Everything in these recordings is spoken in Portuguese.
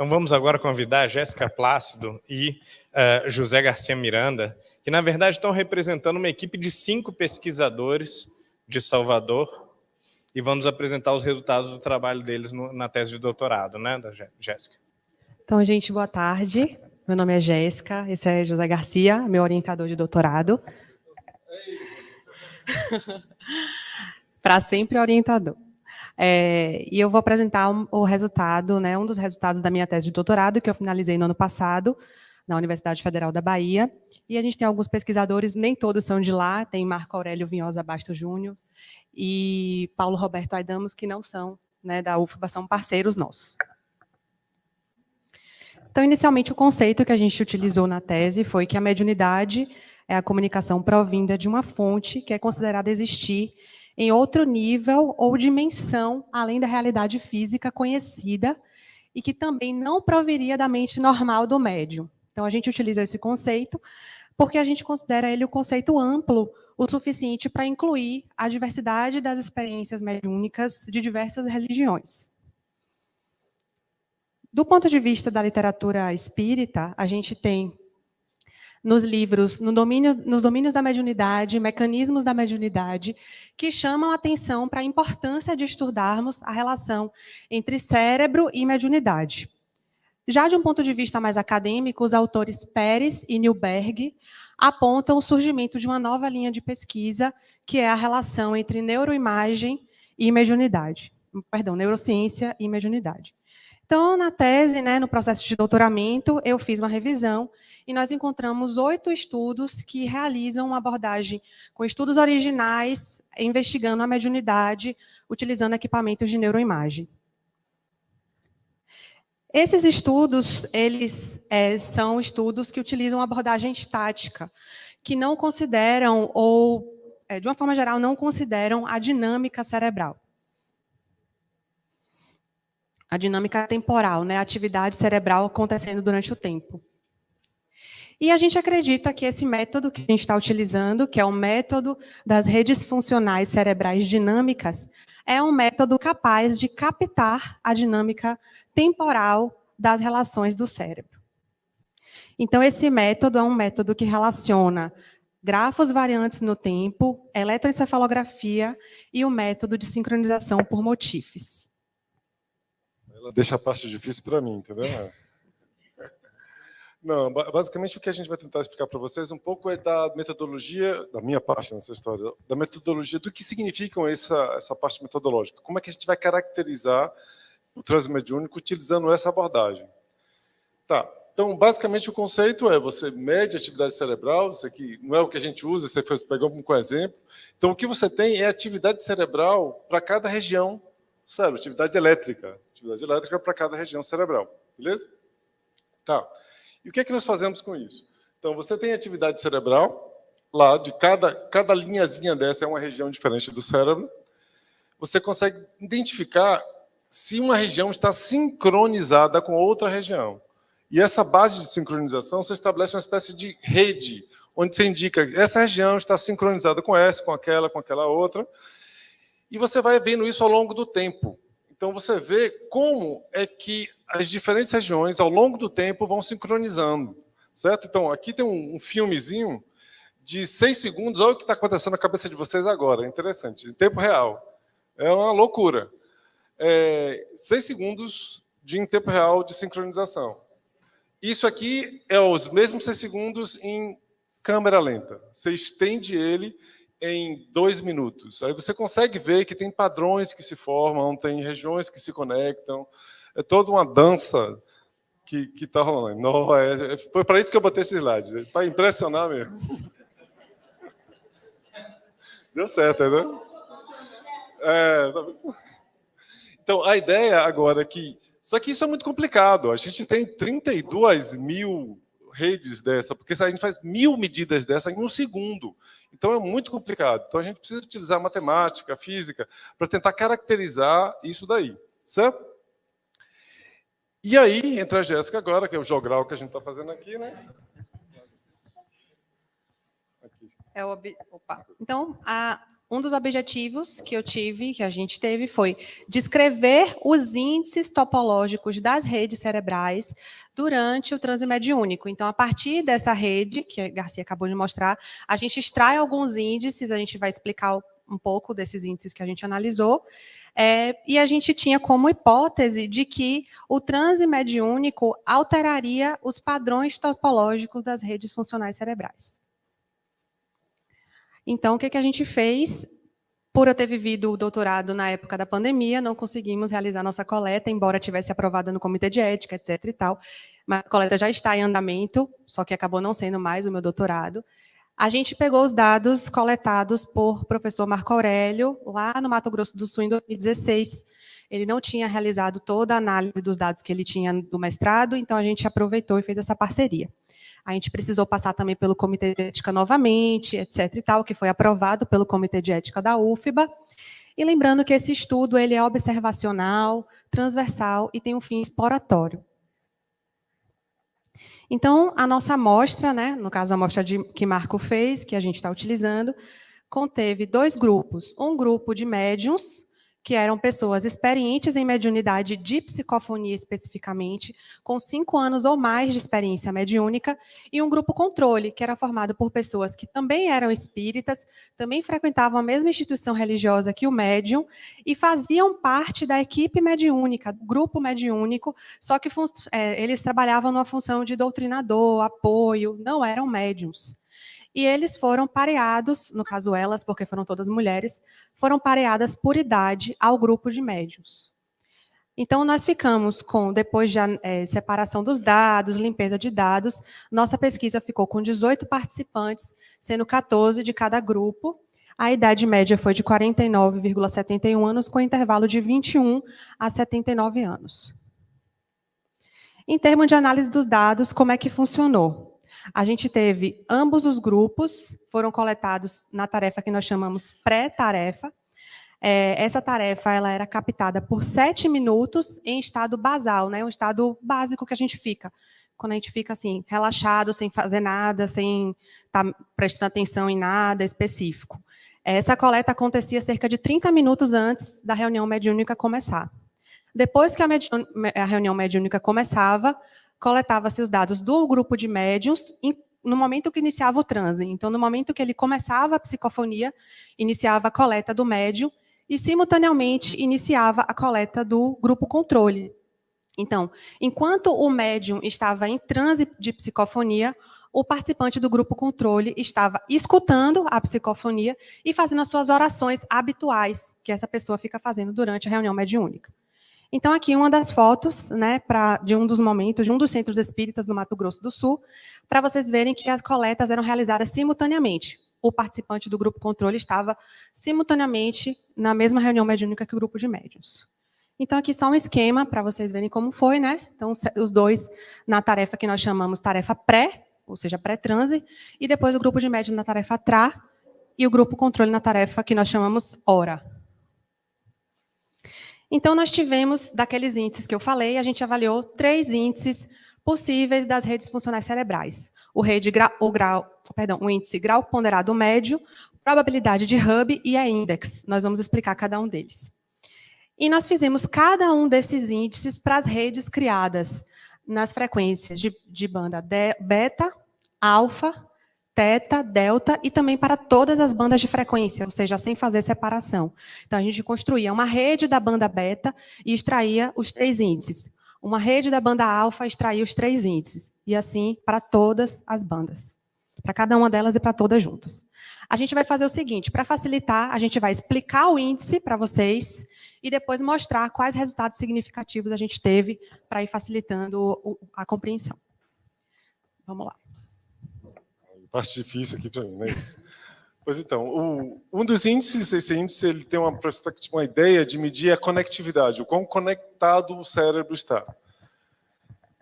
Então vamos agora convidar a Jéssica Plácido e José Garcia Miranda, que na verdade estão representando uma equipe de 5 pesquisadores de Salvador e vão nos apresentar os resultados do trabalho deles na tese de doutorado, né, da Jéssica? Então, gente, boa tarde. Meu nome é Jéssica, esse é José Garcia, meu orientador de doutorado. Para sempre orientador. E eu vou apresentar o resultado, né, um dos resultados da minha tese de doutorado, que eu finalizei no ano passado, na Universidade Federal da Bahia. E a gente tem alguns pesquisadores, nem todos são de lá, tem Marco Aurélio Vinhosa Bastos Júnior e Paulo Roberto Aidamos, que não são, né, da UFBA, são parceiros nossos. Então, inicialmente, o conceito que a gente utilizou na tese foi que a mediunidade é a comunicação provinda de uma fonte que é considerada existir em outro nível ou dimensão, além da realidade física conhecida, e que também não proviria da mente normal do médium. Então, a gente utiliza esse conceito porque a gente considera ele um conceito amplo o suficiente para incluir a diversidade das experiências mediúnicas de diversas religiões. Do ponto de vista da literatura espírita, a gente tem nos livros, nos domínios da mediunidade, mecanismos da mediunidade, que chamam a atenção para a importância de estudarmos a relação entre cérebro e mediunidade. Já de um ponto de vista mais acadêmico, os autores Pérez e Newberg apontam o surgimento de uma nova linha de pesquisa, que é a relação entre neuroimagem e mediunidade. Perdão, neurociência e mediunidade. Então, na tese, né, no processo de doutoramento, eu fiz uma revisão e nós encontramos 8 estudos que realizam uma abordagem com estudos originais, investigando a mediunidade, utilizando equipamentos de neuroimagem. Esses estudos, eles são estudos que utilizam uma abordagem estática, que não consideram, ou, de uma forma geral, não consideram a dinâmica cerebral. A dinâmica temporal, né, a atividade cerebral acontecendo durante o tempo. E a gente acredita que esse método que a gente está utilizando, que é o método das redes funcionais cerebrais dinâmicas, é um método capaz de captar a dinâmica temporal das relações do cérebro. Então, esse método é um método que relaciona grafos variantes no tempo, eletroencefalografia e o método de sincronização por motifs. Ela deixa a parte difícil para mim, entendeu? Não, basicamente o que a gente vai tentar explicar para vocês um pouco é da metodologia, da minha parte nessa história, da metodologia, do que significam essa parte metodológica. Como é que a gente vai caracterizar o transe mediúnico utilizando essa abordagem? Tá. Então, basicamente o conceito é você mede a atividade cerebral, isso aqui não é o que a gente usa, você pegou como exemplo. Então, o que você tem é atividade cerebral para cada região do cérebro, atividade elétrica para cada região cerebral, beleza? Tá. E o que é que nós fazemos com isso? Então, você tem atividade cerebral, lá de cada linhazinha dessa é uma região diferente do cérebro. Você consegue identificar se uma região está sincronizada com outra região. E essa base de sincronização, você estabelece uma espécie de rede, onde você indica que essa região está sincronizada com essa, com aquela outra. E você vai vendo isso ao longo do tempo. Então, você vê como é que as diferentes regiões, ao longo do tempo, vão sincronizando. Certo? Então, aqui tem um filmezinho de 6 segundos. Olha o que está acontecendo na cabeça de vocês agora. É interessante. Em tempo real. É uma loucura. 6 segundos em tempo real de sincronização. Isso aqui é os mesmos 6 segundos em câmera lenta. Você estende ele em 2 minutos. Aí você consegue ver que tem padrões que se formam, tem regiões que se conectam. É toda uma dança que está rolando. Não, foi para isso que eu botei esse slide, para impressionar mesmo. Deu certo, né? Então, a ideia agora é que... Só que isso é muito complicado. A gente tem 32 mil redes dessa, porque a gente faz 1000 medidas dessa em 1 segundo. Então, é muito complicado. Então, a gente precisa utilizar matemática, física, para tentar caracterizar isso daí. Certo? E aí, entra a Jéssica agora, que é o jogral que a gente está fazendo aqui, né? Então, um dos objetivos que a gente teve, foi descrever os índices topológicos das redes cerebrais durante o transe mediúnico. Então, a partir dessa rede, que a Garcia acabou de mostrar, a gente extrai alguns índices, a gente vai explicar um pouco desses índices que a gente analisou, e a gente tinha como hipótese de que o transe mediúnico alteraria os padrões topológicos das redes funcionais cerebrais. Então, o que a gente fez? Por eu ter vivido o doutorado na época da pandemia, não conseguimos realizar nossa coleta, embora tivesse aprovada no comitê de ética, etc. e tal. Mas a coleta já está em andamento, só que acabou não sendo mais o meu doutorado. A gente pegou os dados coletados por professor Marco Aurélio, lá no Mato Grosso do Sul, em 2016. Ele não tinha realizado toda a análise dos dados que ele tinha do mestrado, então a gente aproveitou e fez essa parceria. A gente precisou passar também pelo Comitê de Ética novamente, etc. e tal, que foi aprovado pelo Comitê de Ética da UFBA. E lembrando que esse estudo ele é observacional, transversal e tem um fim exploratório. Então, a nossa amostra, né, no caso a amostra que Marco fez, que a gente está utilizando, conteve 2 grupos. Um grupo de médiuns, que eram pessoas experientes em mediunidade de psicofonia especificamente, com 5 anos ou mais de experiência mediúnica, e um grupo controle, que era formado por pessoas que também eram espíritas, também frequentavam a mesma instituição religiosa que o médium, e faziam parte da equipe mediúnica, do grupo mediúnico, só que eles trabalhavam numa função de doutrinador, apoio, não eram médiuns. E eles foram pareados, no caso elas, porque foram todas mulheres, foram pareadas por idade ao grupo de médiuns. Então, nós ficamos com, depois de separação dos dados, limpeza de dados, nossa pesquisa ficou com 18 participantes, sendo 14 de cada grupo. A idade média foi de 49,71 anos, com intervalo de 21 a 79 anos. Em termos de análise dos dados, como é que funcionou? A gente teve ambos os grupos, foram coletados na tarefa que nós chamamos pré-tarefa. Essa tarefa ela era captada por 7 minutos em estado basal, né, um estado básico que a gente fica. Quando a gente fica assim, relaxado, sem fazer nada, sem estar prestando atenção em nada específico. Essa coleta acontecia cerca de 30 minutos antes da reunião mediúnica começar. Depois que a reunião mediúnica começava, coletava-se os dados do grupo de médiuns no momento que iniciava o transe. Então, no momento que ele começava a psicofonia, iniciava a coleta do médium e, simultaneamente, iniciava a coleta do grupo controle. Então, enquanto o médium estava em transe de psicofonia, o participante do grupo controle estava escutando a psicofonia e fazendo as suas orações habituais, que essa pessoa fica fazendo durante a reunião mediúnica. Então, aqui uma das fotos, né, de um dos momentos, de um dos centros espíritas do Mato Grosso do Sul, para vocês verem que as coletas eram realizadas simultaneamente. O participante do grupo controle estava simultaneamente na mesma reunião mediúnica que o grupo de médiuns. Então, aqui só um esquema para vocês verem como foi, né? Então, os dois na tarefa que nós chamamos tarefa pré, ou seja, pré-transe, e depois o grupo de médium na tarefa tra, e o grupo controle na tarefa que nós chamamos hora. Então, nós tivemos, daqueles índices que eu falei, a gente avaliou 3 índices possíveis das redes funcionais cerebrais. O índice grau ponderado médio, probabilidade de Hub e a index. Nós vamos explicar cada um deles. E nós fizemos cada um desses índices para as redes criadas nas frequências de banda beta, alfa, teta, delta e também para todas as bandas de frequência, ou seja, sem fazer separação. Então, a gente construía uma rede da banda beta e extraía os 3 índices. Uma rede da banda alfa extraía os 3 índices. E assim para todas as bandas. Para cada uma delas e para todas juntas. A gente vai fazer o seguinte, para facilitar, a gente vai explicar o índice para vocês e depois mostrar quais resultados significativos a gente teve para ir facilitando a compreensão. Vamos lá. Parte difícil aqui para mim, não é isso? Pois então, um dos índices, esse índice, ele tem uma perspectiva, uma ideia de medir a conectividade, o quão conectado o cérebro está.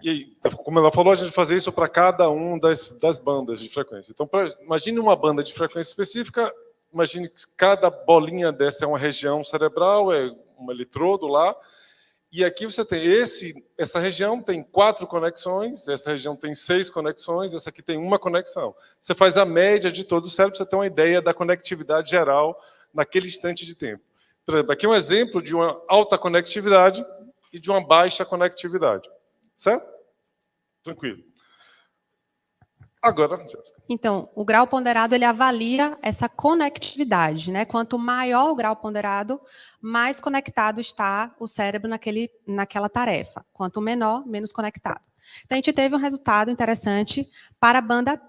E aí, como ela falou, a gente vai fazer isso para cada uma das bandas de frequência. Então, imagine uma banda de frequência específica, imagine que cada bolinha dessa é uma região cerebral, é um eletrodo lá, e aqui você tem essa região tem 4 conexões, essa região tem 6 conexões, essa aqui tem 1 conexão. Você faz a média de todo o cérebro, você tem uma ideia da conectividade geral naquele instante de tempo. Por exemplo, aqui é um exemplo de uma alta conectividade e de uma baixa conectividade. Certo? Tranquilo. Agora, Jéssica. Então, o grau ponderado ele avalia essa conectividade, né? Quanto maior o grau ponderado, mais conectado está o cérebro naquela tarefa. Quanto menor, menos conectado. Então, a gente teve um resultado interessante para a banda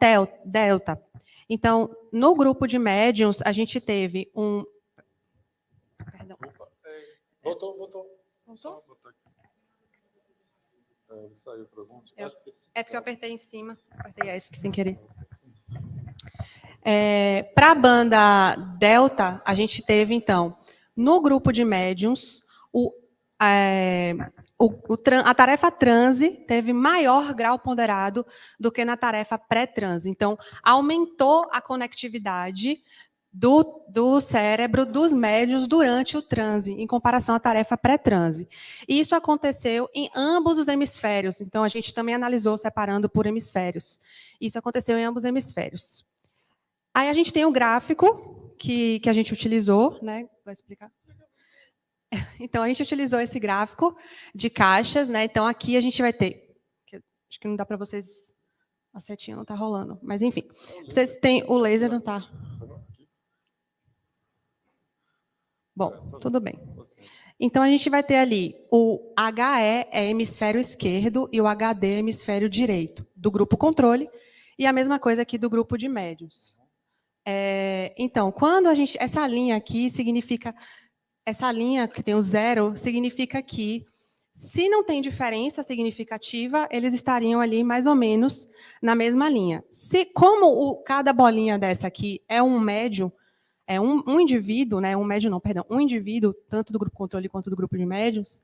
delta. Então, no grupo de médiums, a gente teve um... Perdão. Voltou. Voltou? Ele saiu para algum. É porque eu apertei em cima. Apertei ESC sem querer. Para a banda delta, a gente teve, então, no grupo de médiums, a tarefa transe teve maior grau ponderado do que na tarefa pré-transe. Então, aumentou a conectividade do cérebro dos médiuns durante o transe, em comparação à tarefa pré-transe. E isso aconteceu em ambos os hemisférios. Então, a gente também analisou separando por hemisférios. Isso aconteceu em ambos os hemisférios. Aí a gente tem um gráfico que a gente utilizou, né? Vai explicar? Então, a gente utilizou esse gráfico de caixas, né? Então, aqui a gente vai ter... Acho que não dá para vocês... A setinha não está rolando. Mas, enfim. Vocês têm... O laser não está... Bom, tudo bem. Então, a gente vai ter ali o HE é hemisfério esquerdo e o HD é hemisfério direito, do grupo controle, e a mesma coisa aqui do grupo de médiuns. Então, quando a gente... Essa linha aqui significa... Essa linha que tem o 0 significa que, se não tem diferença significativa, eles estariam ali mais ou menos na mesma linha. Cada bolinha dessa aqui é um médium, é um indivíduo, né, um médium não, perdão, um indivíduo, tanto do grupo controle quanto do grupo de médiuns,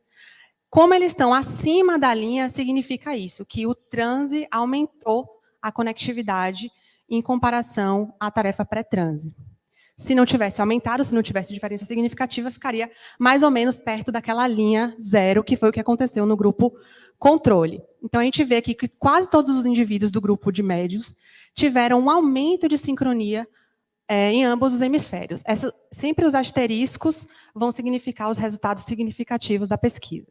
como eles estão acima da linha, significa isso, que o transe aumentou a conectividade em comparação à tarefa pré-transe. Se não tivesse aumentado, se não tivesse diferença significativa, ficaria mais ou menos perto daquela linha 0, que foi o que aconteceu no grupo controle. Então, a gente vê aqui que quase todos os indivíduos do grupo de médiuns tiveram um aumento de sincronia em ambos os hemisférios. Sempre os asteriscos vão significar os resultados significativos da pesquisa.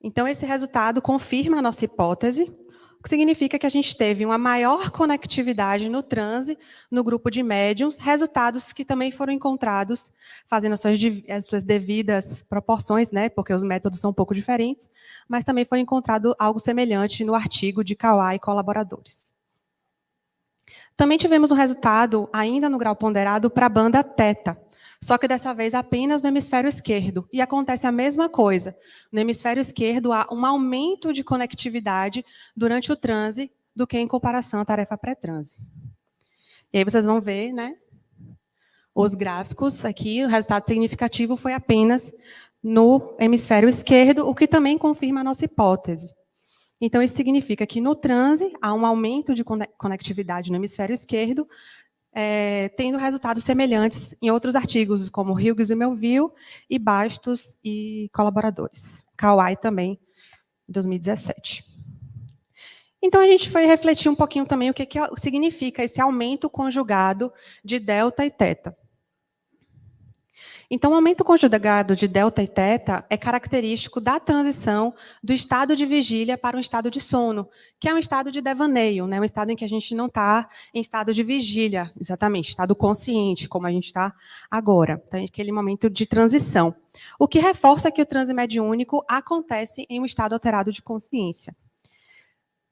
Então, esse resultado confirma a nossa hipótese, o que significa que a gente teve uma maior conectividade no transe, no grupo de médiums, resultados que também foram encontrados, fazendo as suas devidas proporções, né, porque os métodos são um pouco diferentes, mas também foi encontrado algo semelhante no artigo de Kawai e colaboradores. Também tivemos um resultado, ainda no grau ponderado, para a banda teta, só que dessa vez apenas no hemisfério esquerdo. E acontece a mesma coisa. No hemisfério esquerdo há um aumento de conectividade durante o transe do que em comparação à tarefa pré-transe. E aí vocês vão ver, né, os gráficos aqui, o resultado significativo foi apenas no hemisfério esquerdo, o que também confirma a nossa hipótese. Então, isso significa que no transe há um aumento de conectividade no hemisfério esquerdo, tendo resultados semelhantes em outros artigos, como Hughes e Melville, e Bastos e colaboradores. Kawai também, em 2017. Então, a gente foi refletir um pouquinho também o que significa esse aumento conjugado de delta e teta. Então, o aumento conjugado de delta e teta é característico da transição do estado de vigília para um estado de sono, que é um estado de devaneio, né? Um estado em que a gente não está em estado de vigília, exatamente, estado consciente, como a gente está agora. Então, aquele momento de transição. O que reforça que o transe mediúnico acontece em um estado alterado de consciência.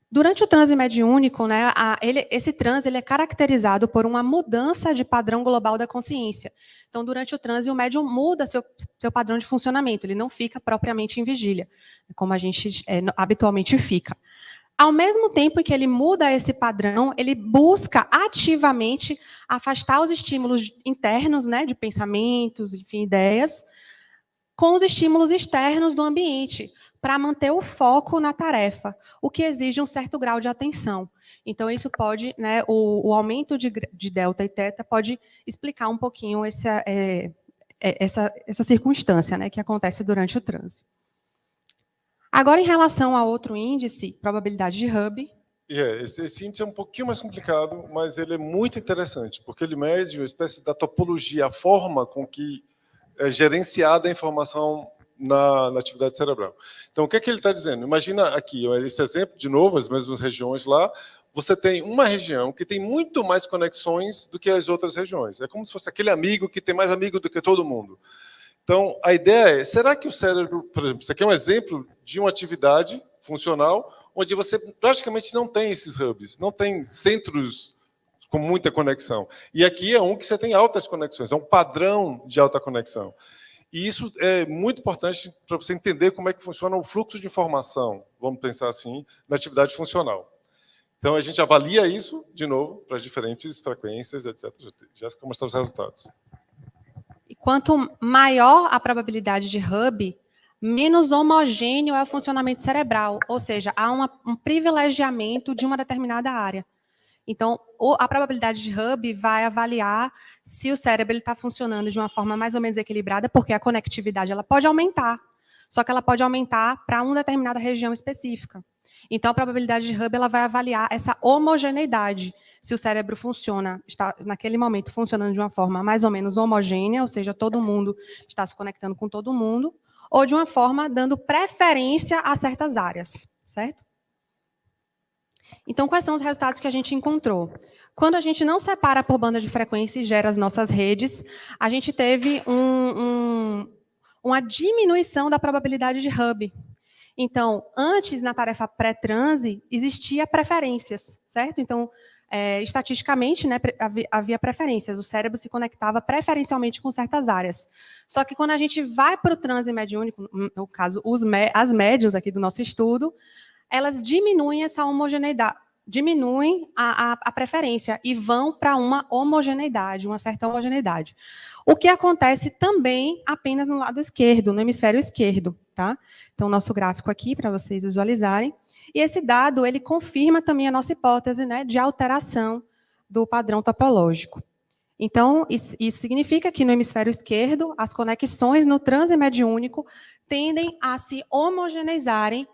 Durante o transe mediúnico, né, esse transe ele é caracterizado por uma mudança de padrão global da consciência. Então, durante o transe, o médium muda seu padrão de funcionamento, ele não fica propriamente em vigília, como a gente habitualmente fica. Ao mesmo tempo que ele muda esse padrão, ele busca ativamente afastar os estímulos internos, né, de pensamentos, enfim, ideias, com os estímulos externos do ambiente, para manter o foco na tarefa, o que exige um certo grau de atenção. Então, isso pode, né, o aumento de delta e teta pode explicar um pouquinho essa circunstância, né, que acontece durante o transe. Agora, em relação a outro índice, probabilidade de Hubble, Esse índice é um pouquinho mais complicado, mas ele é muito interessante, porque ele mede uma espécie da topologia, a forma com que é gerenciada a informação na atividade cerebral. Então, o que é que ele está dizendo? Imagina aqui, esse exemplo, de novo, as mesmas regiões lá, você tem uma região que tem muito mais conexões do que as outras regiões. É como se fosse aquele amigo que tem mais amigo do que todo mundo. Então, a ideia é, será que o cérebro, por exemplo, isso aqui é um exemplo de uma atividade funcional onde você praticamente não tem esses hubs, não tem centros com muita conexão. E aqui é um que você tem altas conexões, é um padrão de alta conexão. E isso é muito importante para você entender como é que funciona o fluxo de informação, vamos pensar assim, na atividade funcional. Então, a gente avalia isso, de novo, para as diferentes frequências, etc. Já vou mostrar os resultados. E quanto maior a probabilidade de hub, menos homogêneo é o funcionamento cerebral, ou seja, há um privilegiamento de uma determinada área. Então, a probabilidade de hub vai avaliar se o cérebro está funcionando de uma forma mais ou menos equilibrada, porque a conectividade ela pode aumentar, só que ela pode aumentar para uma determinada região específica. Então, a probabilidade de hub ela vai avaliar essa homogeneidade, se o cérebro funciona, está naquele momento funcionando de uma forma mais ou menos homogênea, ou seja, todo mundo está se conectando com todo mundo, ou de uma forma dando preferência a certas áreas, certo? Então, quais são os resultados que a gente encontrou? Quando a gente não separa por banda de frequência e gera as nossas redes, a gente teve uma diminuição da probabilidade de hub. Então, antes, na tarefa pré-transe, existia preferências, certo? Então, estatisticamente, né, havia preferências. O cérebro se conectava preferencialmente com certas áreas. Só que quando a gente vai para o transe mediúnico, no caso, as médiuns aqui do nosso estudo, elas diminuem essa homogeneidade, diminuem a preferência e vão para uma homogeneidade, uma certa homogeneidade. O que acontece também apenas no lado esquerdo, no hemisfério esquerdo, tá? Então, nosso gráfico aqui, para vocês visualizarem. E esse dado, ele confirma também a nossa hipótese, né, de alteração do padrão topológico. Então, isso significa que no hemisfério esquerdo, as conexões no transe mediúnico tendem a se homogeneizarem,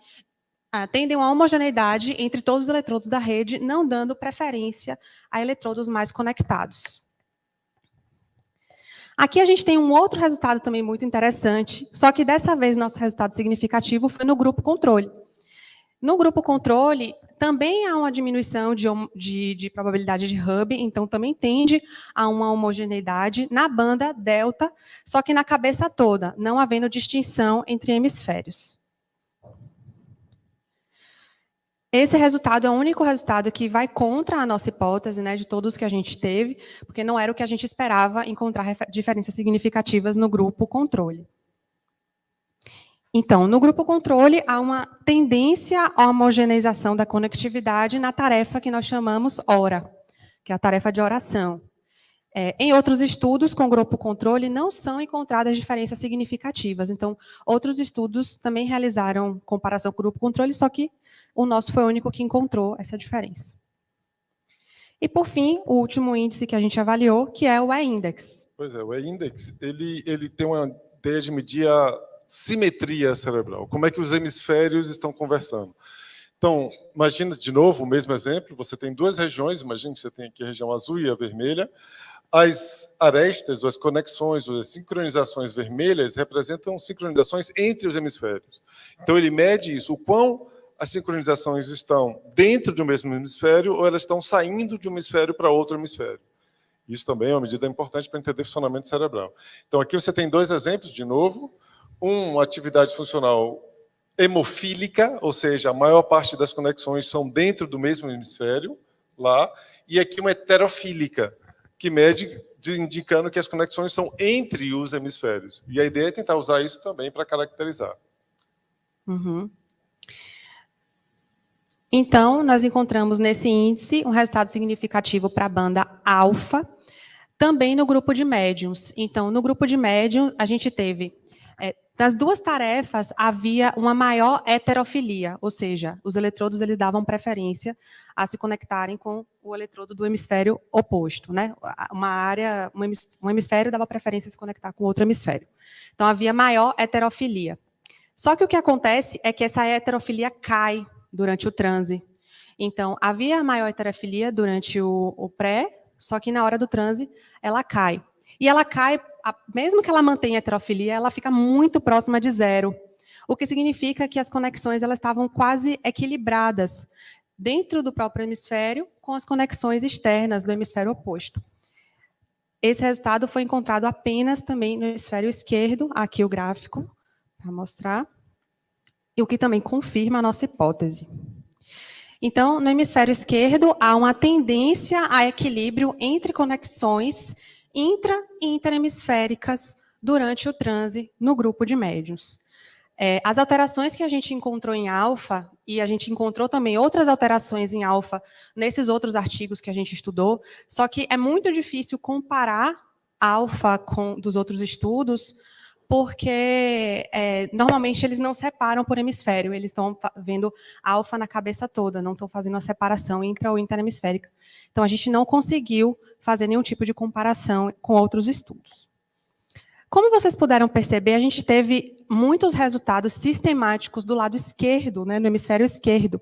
tendem a uma homogeneidade entre todos os eletrodos da rede, não dando preferência a eletrodos mais conectados. Aqui a gente tem um outro resultado também muito interessante, só que dessa vez nosso resultado significativo foi no grupo controle. No grupo controle, também há uma diminuição de probabilidade de hub, então também tende a uma homogeneidade na banda delta, só que na cabeça toda, não havendo distinção entre hemisférios. Esse resultado é o único resultado que vai contra a nossa hipótese, né, de todos que a gente teve, porque não era o que a gente esperava encontrar diferenças significativas no grupo controle. Então, no grupo controle, há uma tendência à homogeneização da conectividade na tarefa que nós chamamos HORA, que é a tarefa de oração. Em outros estudos com grupo controle, não são encontradas diferenças significativas. Então, outros estudos também realizaram comparação com o grupo controle, só que o nosso foi o único que encontrou essa diferença. E, por fim, o último índice que a gente avaliou, que é o E-index. Pois é, o E-index, ele tem uma ideia de medir a simetria cerebral, como é que os hemisférios estão conversando. Então, imagina, de novo, o mesmo exemplo, você tem duas regiões, imagina que você tem aqui a região azul e a vermelha, as arestas, ou as conexões, ou as sincronizações vermelhas representam sincronizações entre os hemisférios. Então, ele mede isso, o quão as sincronizações estão dentro do mesmo hemisfério ou elas estão saindo de um hemisfério para outro hemisfério. Isso também é uma medida importante para entender funcionamento cerebral. Então, aqui você tem dois exemplos, de novo. Uma atividade funcional hemofílica, ou seja, a maior parte das conexões são dentro do mesmo hemisfério, lá, e aqui uma heterofílica, que mede indicando que as conexões são entre os hemisférios. E a ideia é tentar usar isso também para caracterizar. Uhum. Então, nós encontramos nesse índice um resultado significativo para a banda alfa, também no grupo de médiums. Então, no grupo de médiums, a gente teve, nas duas tarefas, havia uma maior heterofilia, ou seja, os eletrodos eles davam preferência a se conectarem com o eletrodo do hemisfério oposto, né? Um hemisfério dava preferência a se conectar com outro hemisfério. Então, havia maior heterofilia. Só que o que acontece é que essa heterofilia cai durante o transe. Então, havia maior heterofilia durante o pré, só que na hora do transe, ela cai. E ela cai, mesmo que ela mantenha a heterofilia, ela fica muito próxima de zero, o que significa que as conexões elas estavam quase equilibradas dentro do próprio hemisfério com as conexões externas do hemisfério oposto. Esse resultado foi encontrado apenas também no hemisfério esquerdo, aqui o gráfico, para mostrar, e o que também confirma a nossa hipótese. Então, no hemisfério esquerdo, há uma tendência a equilíbrio entre conexões intra- e interhemisféricas durante o transe no grupo de médiuns. As alterações que a gente encontrou em alfa, e a gente encontrou também outras alterações em alfa nesses outros artigos que a gente estudou, só que é muito difícil comparar alfa com dos outros estudos, porque normalmente eles não separam por hemisfério, eles estão vendo alfa na cabeça toda, não estão fazendo a separação intra- ou interhemisférica. Então, a gente não conseguiu fazer nenhum tipo de comparação com outros estudos. Como vocês puderam perceber, a gente teve muitos resultados sistemáticos do lado esquerdo, né, no hemisfério esquerdo.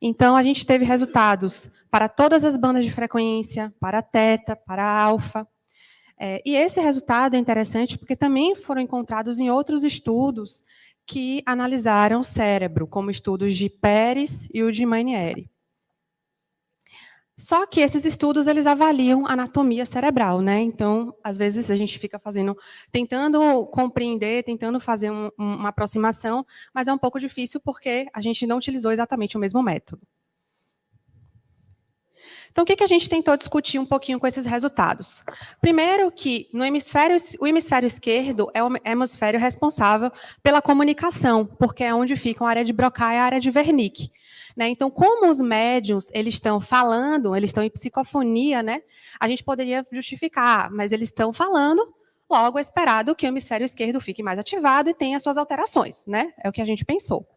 Então, a gente teve resultados para todas as bandas de frequência, para teta, para alfa. E esse resultado é interessante porque também foram encontrados em outros estudos que analisaram o cérebro, como estudos de Pérez e o de Manieri. Só que esses estudos, eles avaliam a anatomia cerebral, né? Então, às vezes, a gente fica tentando compreender, tentando fazer uma aproximação, mas é um pouco difícil porque a gente não utilizou exatamente o mesmo método. Então, o que a gente tentou discutir um pouquinho com esses resultados? Primeiro que o hemisfério esquerdo é o hemisfério responsável pela comunicação, porque é onde ficam a área de Broca e a área de Wernicke. Né? Então, como os médiuns eles estão falando, eles estão em psicofonia, né? A gente poderia justificar, mas eles estão falando, logo é esperado que o hemisfério esquerdo fique mais ativado e tenha suas alterações. Né? É o que a gente pensou.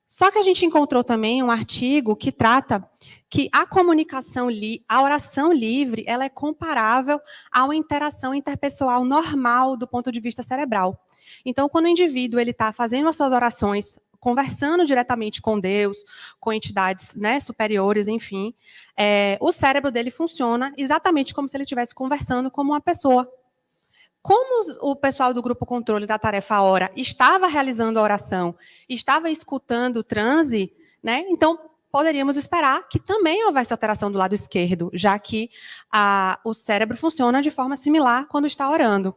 Só que a gente encontrou também um artigo que trata que a comunicação, a oração livre, ela é comparável a uma interação interpessoal normal do ponto de vista cerebral. Então, quando o indivíduo está fazendo as suas orações, conversando diretamente com Deus, com entidades, né, superiores, enfim, o cérebro dele funciona exatamente como se ele estivesse conversando como uma pessoa. Como o pessoal do grupo controle da tarefa hora estava realizando a oração, estava escutando o transe, né? Então, poderíamos esperar que também houvesse alteração do lado esquerdo, já que o cérebro funciona de forma similar quando está orando.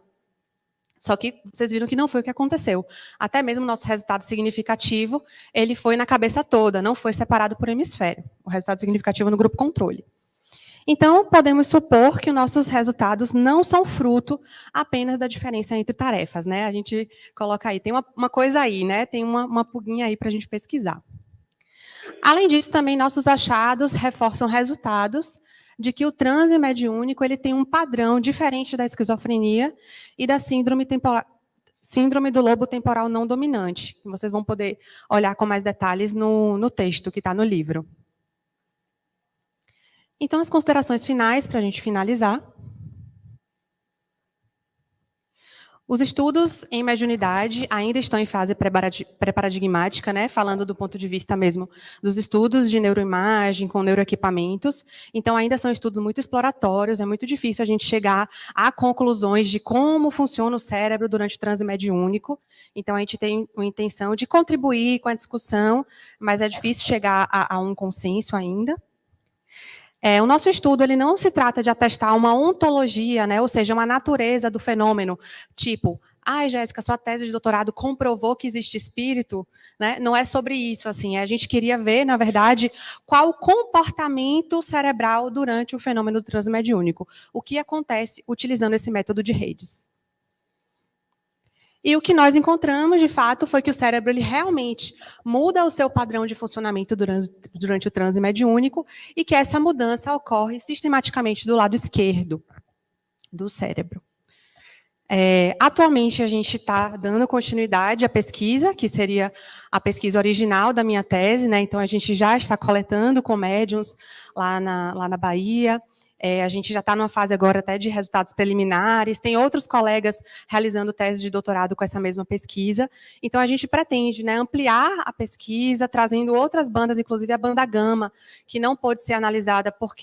Só que vocês viram que não foi o que aconteceu. Até mesmo o nosso resultado significativo, ele foi na cabeça toda, não foi separado por hemisfério. O resultado significativo no grupo controle. Então, podemos supor que os nossos resultados não são fruto apenas da diferença entre tarefas, né? A gente coloca aí, tem uma coisa aí, né? Tem uma pulguinha aí para a gente pesquisar. Além disso, também nossos achados reforçam resultados de que o transe mediúnico ele tem um padrão diferente da esquizofrenia e da síndrome do lobo temporal não dominante. Vocês vão poder olhar com mais detalhes no texto que está no livro. Então, as considerações finais, para a gente finalizar. Os estudos em mediunidade ainda estão em fase pré-paradigmática, né, falando do ponto de vista mesmo dos estudos de neuroimagem com neuroequipamentos. Então, ainda são estudos muito exploratórios, é muito difícil a gente chegar a conclusões de como funciona o cérebro durante o transe mediúnico. Então, a gente tem uma intenção de contribuir com a discussão, mas é difícil chegar a um consenso ainda. O nosso estudo ele não se trata de atestar uma ontologia, né, ou seja, uma natureza do fenômeno, tipo, Jéssica, sua tese de doutorado comprovou que existe espírito, né? Não é sobre isso, assim, a gente queria ver, na verdade, qual o comportamento cerebral durante o fenômeno do transe mediúnico, o que acontece utilizando esse método de redes. E o que nós encontramos, de fato, foi que o cérebro ele realmente muda o seu padrão de funcionamento durante o transe mediúnico e que essa mudança ocorre sistematicamente do lado esquerdo do cérebro. Atualmente, a gente está dando continuidade à pesquisa, que seria a pesquisa original da minha tese, né? Então, a gente já está coletando com médiuns lá na Bahia, A gente já está numa fase agora até de resultados preliminares, tem outros colegas realizando tese de doutorado com essa mesma pesquisa. Então, a gente pretende, né, ampliar a pesquisa, trazendo outras bandas, inclusive a banda gama, que não pôde ser analisada por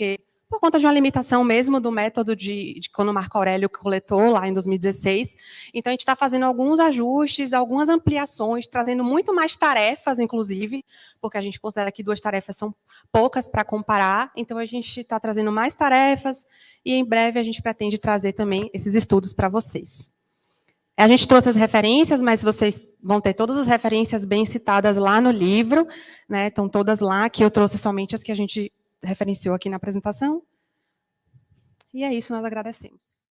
conta de uma limitação mesmo do método de quando o Marco Aurélio coletou lá em 2016. Então, a gente está fazendo alguns ajustes, algumas ampliações, trazendo muito mais tarefas, inclusive, porque a gente considera que 2 tarefas são poucas para comparar. Então, a gente está trazendo mais tarefas e, em breve, a gente pretende trazer também esses estudos para vocês. A gente trouxe as referências, mas vocês vão ter todas as referências bem citadas lá no livro, né? Estão todas lá, que eu trouxe somente as que a gente referenciou aqui na apresentação. E é isso, nós agradecemos.